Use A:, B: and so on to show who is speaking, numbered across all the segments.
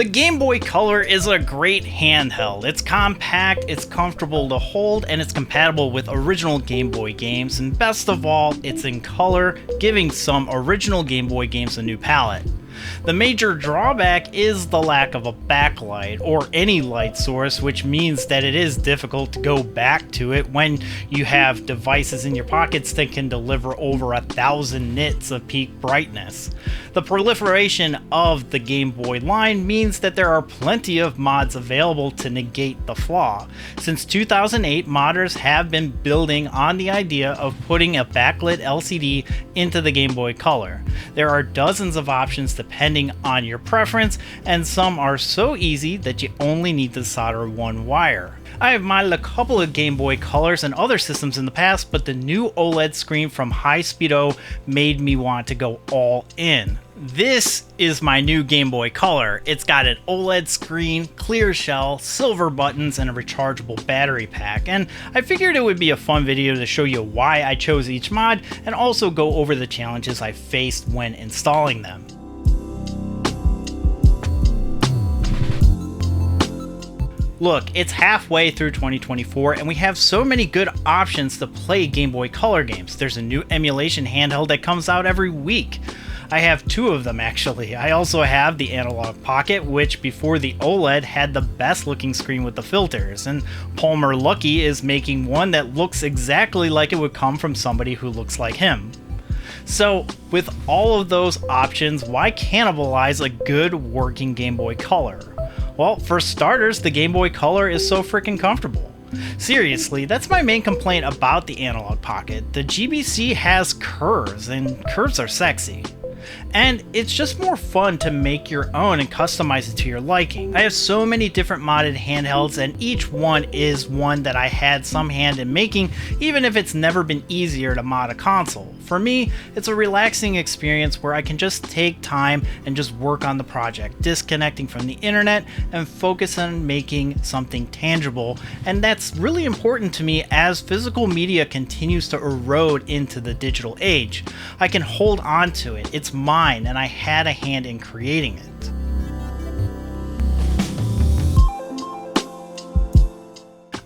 A: The Game Boy Color is a great handheld. It's compact, it's comfortable to hold, and it's compatible with original Game Boy games, and best of all, it's in color, giving some original Game Boy games a new palette. The major drawback is the lack of a backlight or any light source, which means that it is difficult to go back to it when you have devices in your pockets that can deliver over 1,000 nits of peak brightness. The proliferation of the Game Boy line means that there are plenty of mods available to negate the flaw. Since 2008, modders have been building on the idea of putting a backlit LCD into the Game Boy Color. There are dozens of options depending on your preference, and some are so easy that you only need to solder one wire. I have modded a couple of Game Boy Colors and other systems in the past, but the new OLED screen from Hi-Speedo made me want to go all in. This is my new Game Boy Color. It's got an OLED screen, clear shell, silver buttons, and a rechargeable battery pack. And I figured it would be a fun video to show you why I chose each mod and also go over the challenges I faced when installing them. Look, it's halfway through 2024 and we have so many good options to play Game Boy Color games. There's a new emulation handheld that comes out every week. I have two of them actually. I also have the Analog Pocket, which before the OLED had the best looking screen with the filters, and Palmer Luckey is making one that looks exactly like it would come from somebody who looks like him. So with all of those options, why cannibalize a good working Game Boy Color? Well, for starters, the Game Boy Color is so freaking comfortable. Seriously, that's my main complaint about the Analog Pocket. The GBC has curves, and curves are sexy. And it's just more fun to make your own and customize it to your liking. I have so many different modded handhelds, and each one is one that I had some hand in making, even if it's never been easier to mod a console. For me, it's a relaxing experience where I can just take time and just work on the project, disconnecting from the internet and focus on making something tangible. And that's really important to me as physical media continues to erode into the digital age. I can hold on to it. It's mine, and I had a hand in creating it.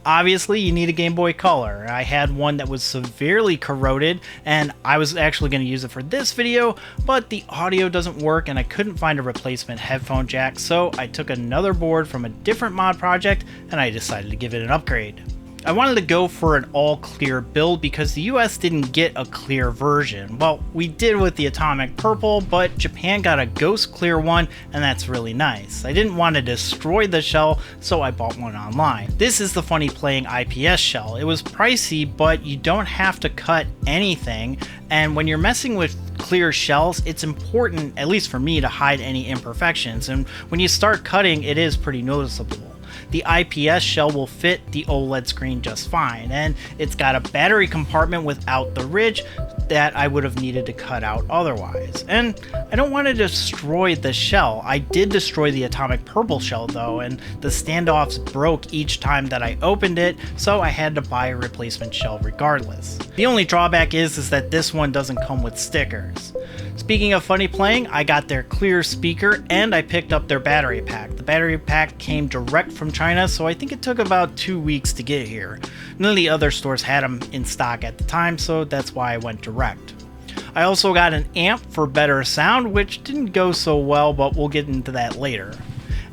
A: Obviously, you need a Game Boy Color. I had one that was severely corroded, and I was actually going to use it for this video, but the audio doesn't work and I couldn't find a replacement headphone jack, so I took another board from a different mod project and I decided to give it an upgrade. I wanted to go for an all-clear build because the US didn't get a clear version. Well, we did with the Atomic Purple, but Japan got a ghost clear one, and that's really nice. I didn't want to destroy the shell, so I bought one online. This is the Funny Playing IPS shell. It was pricey, but you don't have to cut anything, and when you're messing with clear shells, it's important, at least for me, to hide any imperfections, and when you start cutting, it is pretty noticeable. The IPS shell will fit the OLED screen just fine, and it's got a battery compartment without the ridge that I would have needed to cut out otherwise. And I don't want to destroy the shell. I did destroy the Atomic Purple shell though, and the standoffs broke each time that I opened it, so I had to buy a replacement shell regardless. The only drawback is that this one doesn't come with stickers. Speaking of Funny Playing, I got their clear speaker and I picked up their battery pack. The battery pack came direct from China, so I think it took about 2 weeks to get here. None of the other stores had them in stock at the time, so that's why I went direct. I also got an amp for better sound, which didn't go so well, but we'll get into that later.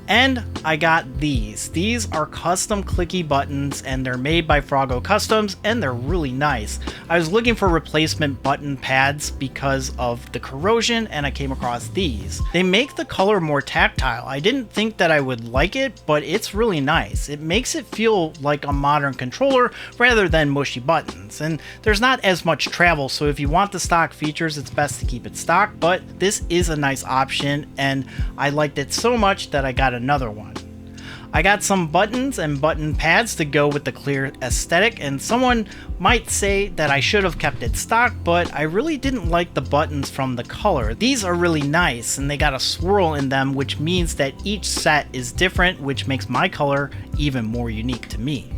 A: And I got these. These are custom clicky buttons, and they're made by Froggo Customs, and they're really nice. I was looking for replacement button pads because of the corrosion, and I came across these. They make the color more tactile. I didn't think that I would like it, but it's really nice. It makes it feel like a modern controller rather than mushy buttons, and there's not as much travel, so if you want the stock features, it's best to keep it stock, but this is a nice option, and I liked it so much that I got another one. I got some buttons and button pads to go with the clear aesthetic, and someone might say that I should have kept it stock, but I really didn't like the buttons from the color. These are really nice and they got a swirl in them, which means that each set is different, which makes my color even more unique to me.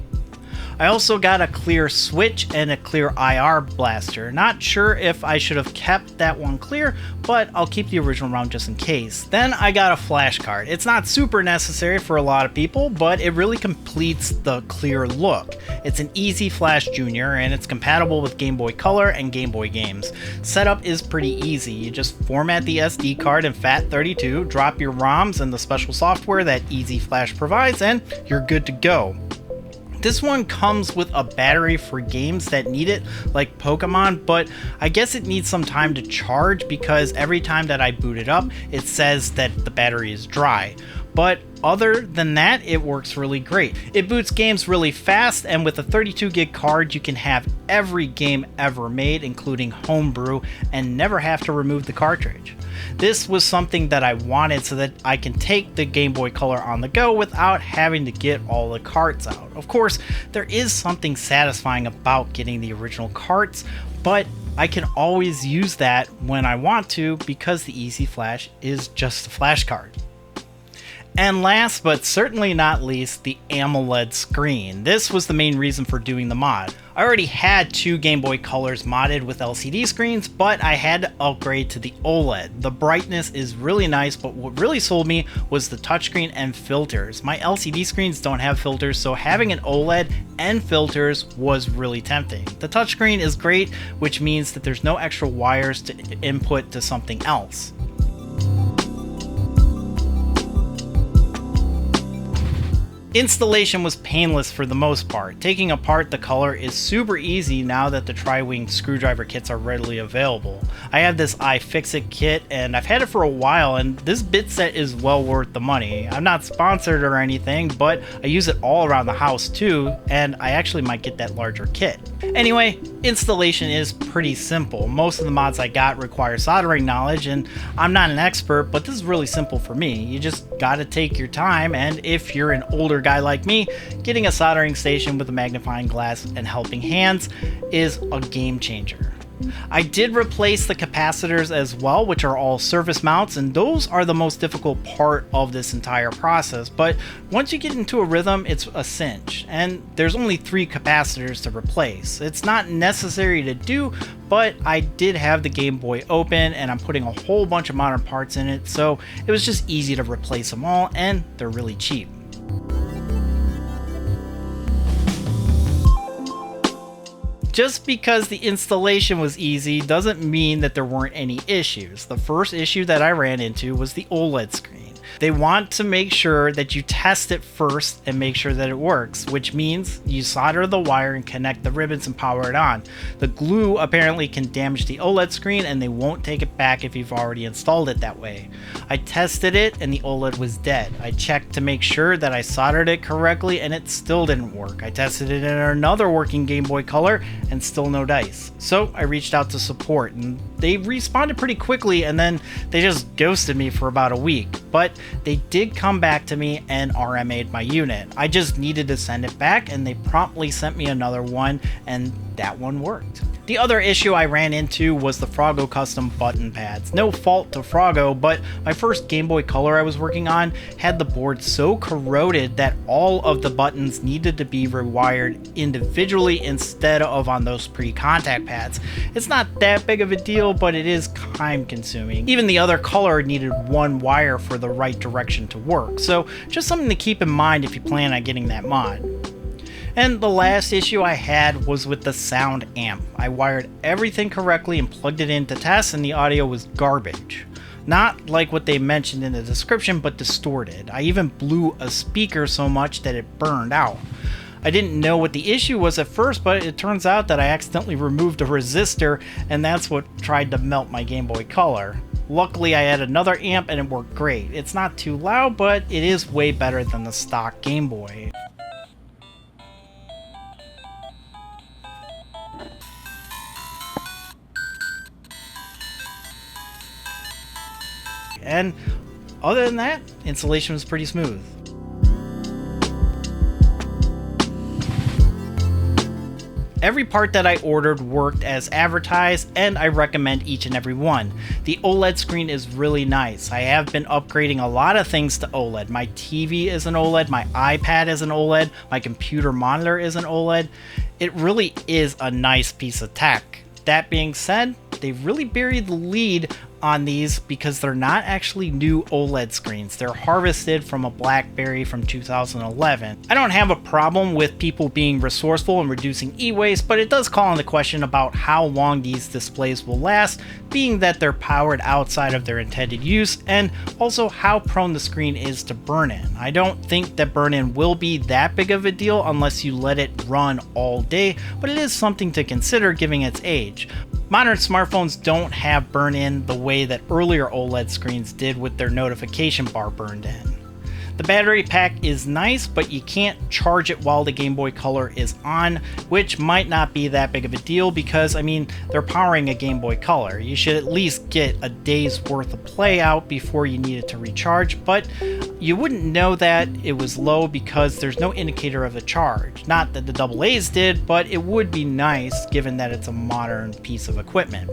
A: I also got a clear switch and a clear IR blaster. Not sure if I should have kept that one clear, but I'll keep the original round just in case. Then I got a flash card. It's not super necessary for a lot of people, but it really completes the clear look. It's an Easy Flash Junior and it's compatible with Game Boy Color and Game Boy games. Setup is pretty easy. You just format the SD card in FAT32, drop your ROMs and the special software that Easy Flash provides, and you're good to go. This one comes with a battery for games that need it, like Pokemon, but I guess it needs some time to charge because every time that I boot it up, it says that the battery is dry. But other than that, it works really great. It boots games really fast, and with a 32 gig card, you can have every game ever made, including homebrew, and never have to remove the cartridge. This was something that I wanted so that I can take the Game Boy Color on the go without having to get all the carts out. Of course, there is something satisfying about getting the original carts, but I can always use that when I want to because the Easy Flash is just a flash card. And last but certainly not least, the AMOLED screen. This was the main reason for doing the mod. I already had two Game Boy Colors modded with LCD screens, but I had to upgrade to the OLED. The brightness is really nice, but what really sold me was the touchscreen and filters. My LCD screens don't have filters, so having an OLED and filters was really tempting. The touchscreen is great, which means that there's no extra wires to input to something else. Installation was painless for the most part. Taking apart the color is super easy now that the tri-wing screwdriver kits are readily available. I have this iFixit kit and I've had it for a while, and this bit set is well worth the money. I'm not sponsored or anything, but I use it all around the house too, and I actually might get that larger kit. Anyway, installation is pretty simple. Most of the mods I got require soldering knowledge, and I'm not an expert, but this is really simple for me. You just gotta take your time, and if you're an older guy like me, getting a soldering station with a magnifying glass and helping hands is a game changer. I did replace the capacitors as well, which are all surface mounts, and those are the most difficult part of this entire process, but once you get into a rhythm, it's a cinch, and there's only 3 capacitors to replace. It's not necessary to do, but I did have the Game Boy open and I'm putting a whole bunch of modern parts in it, so it was just easy to replace them all, and they're really cheap. Just because the installation was easy doesn't mean that there weren't any issues. The first issue that I ran into was the OLED screen. They want to make sure that you test it first and make sure that it works, which means you solder the wire and connect the ribbons and power it on. The glue apparently can damage the OLED screen and they won't take it back if you've already installed it that way. I tested it and the OLED was dead. I checked to make sure that I soldered it correctly and it still didn't work. I tested it in another working Game Boy Color and still no dice. So I reached out to support and they responded pretty quickly, and then they just ghosted me for about a week. But they did come back to me and RMA'd my unit. I just needed to send it back and they promptly sent me another one, and that one worked. The other issue I ran into was the Froggo custom button pads. No fault to Froggo, but my first Game Boy Color I was working on had the board so corroded that all of the buttons needed to be rewired individually instead of on those pre-contact pads. It's not that big of a deal, but it is time consuming. Even the other color needed one wire for the right direction to work, so just something to keep in mind if you plan on getting that mod. And the last issue I had was with the sound amp. I wired everything correctly and plugged it in to test, and the audio was garbage. Not like what they mentioned in the description, but distorted. I even blew a speaker so much that it burned out. I didn't know what the issue was at first, but it turns out that I accidentally removed a resistor, and that's what tried to melt my Game Boy Color. Luckily, I had another amp and it worked great. It's not too loud, but it is way better than the stock Game Boy. And other than that, installation was pretty smooth. Every part that I ordered worked as advertised, and I recommend each and every one. The OLED screen is really nice. I have been upgrading a lot of things to OLED. My TV is an OLED, my iPad is an OLED, my computer monitor is an OLED. It really is a nice piece of tech. That being said, they really buried the lead on these because they're not actually new OLED screens. They're harvested from a BlackBerry from 2011. I don't have a problem with people being resourceful and reducing e-waste, but it does call into question about how long these displays will last, being that they're powered outside of their intended use, and also how prone the screen is to burn-in. I don't think that burn-in will be that big of a deal unless you let it run all day, but it is something to consider given its age. Modern smartphones don't have burn-in the way that earlier OLED screens did with their notification bar burned in. The battery pack is nice, but you can't charge it while the Game Boy Color is on, which might not be that big of a deal because, I mean, they're powering a Game Boy Color. You should at least get a day's worth of play out before you need it to recharge, but you wouldn't know that it was low because there's no indicator of a charge. Not that the AA's did, but it would be nice given that it's a modern piece of equipment.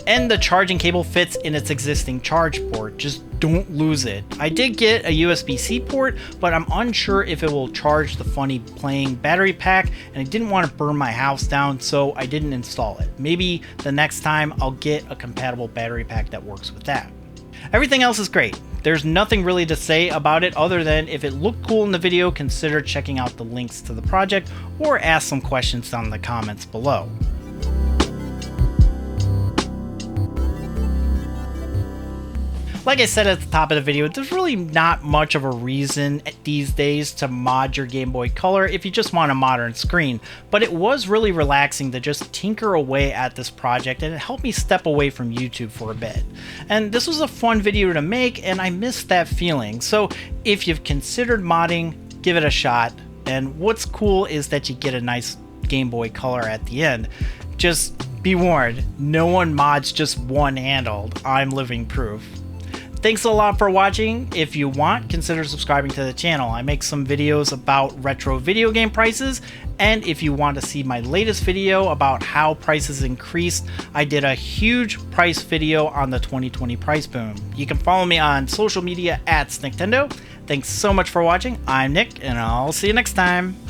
A: And the charging cable fits in its existing charge port, just don't lose it. I did get a USB-C port, but I'm unsure if it will charge the Funny Playing battery pack, and I didn't want to burn my house down, so I didn't install it. Maybe the next time I'll get a compatible battery pack that works with that. Everything else is great. There's nothing really to say about it other than if it looked cool in the video, consider checking out the links to the project or ask some questions down in the comments below. Like I said at the top of the video, there's really not much of a reason these days to mod your Game Boy Color if you just want a modern screen, but it was really relaxing to just tinker away at this project, and it helped me step away from YouTube for a bit. And this was a fun video to make, and I missed that feeling. So if you've considered modding, give it a shot. And what's cool is that you get a nice Game Boy Color at the end. Just be warned, no one mods just one-handled. I'm living proof. Thanks a lot for watching. If you want, consider subscribing to the channel. I make some videos about retro video game prices, and if you want to see my latest video about how prices increased, I did a huge price video on the 2020 price boom. You can follow me on social media at SnickTendo. Thanks so much for watching. I'm Nick, and I'll see you next time.